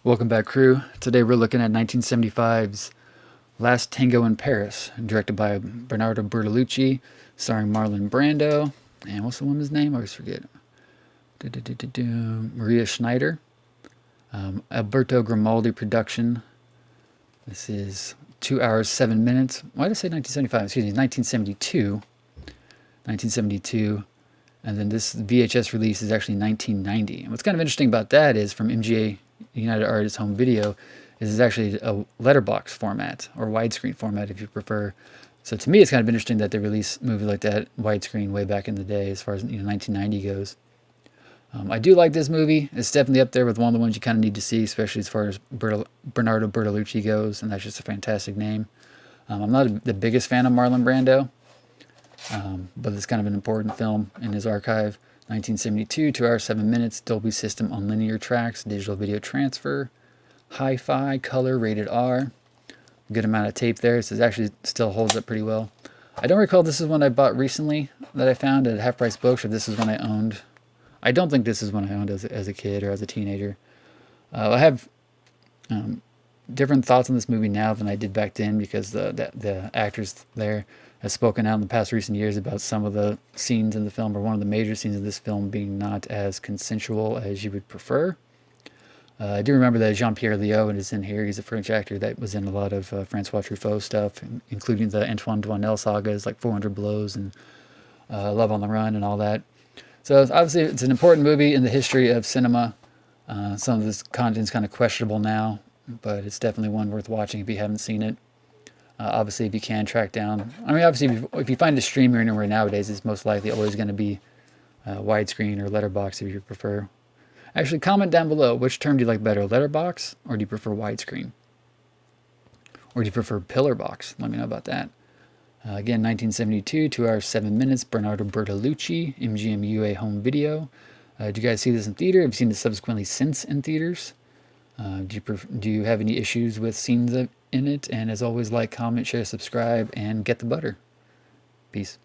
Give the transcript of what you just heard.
Welcome back, crew. Today we're looking at 1975's Last Tango in Paris, directed by Bernardo Bertolucci, starring Marlon Brando, and what's the woman's name? I always forget. Maria Schneider. Alberto Grimaldi production. This is 2 hours, 7 minutes. Why did I say 1975? Excuse me, 1972. 1972. And then this VHS release is actually 1990. And what's kind of interesting about that is from MGA United Artists Home Video is it's actually a letterbox format or widescreen format if you prefer. So to me, it's kind of interesting that they release movies like that widescreen way back in the day as far as 1990 goes. I do like this movie. It's definitely up there with one of the ones you kind of need to see, especially as far as Bernardo Bertolucci goes, and that's just a fantastic name. I'm not the biggest fan of Marlon Brando, but it's kind of an important film in his archive. 1972, 2 hours, 7 minutes, Dolby System on linear tracks, digital video transfer, hi-fi, color, rated R. Good amount of tape there, so it actually still holds up pretty well. I don't recall this is one I bought recently that I found at Half Price Books, or this is one I owned. I don't think this is one I owned as a kid or as a teenager. I have different thoughts on this movie now than I did back then because the actors there have spoken out in the past recent years about some of the scenes in the film, or one of the major scenes of this film being not as consensual as you would prefer. I do remember that Jean-Pierre Léaud is in here. He's a French actor that was in a lot of Francois Truffaut stuff, including the Antoine Doinel sagas like 400 Blows and Love on the Run and all that. So obviously it's an important movie in the history of cinema. Some of this content's kind of questionable now, but it's definitely one worth watching if you haven't seen it. Obviously, if you can track down, I mean, obviously, if you find a streamer anywhere nowadays, it's most likely always going to be widescreen or letterbox if you prefer. Actually, comment down below, which term do you like better, letterbox, or do you prefer widescreen? Or do you prefer pillar box? Let me know about that. Again, 1972, 2 hours, 7 minutes, Bernardo Bertolucci, MGM UA Home Video. Did you guys see this in theater? Have you seen this subsequently since in theaters? Do you have any issues with scenes in it? And as always, like, comment, share, subscribe, and get the butter. Peace.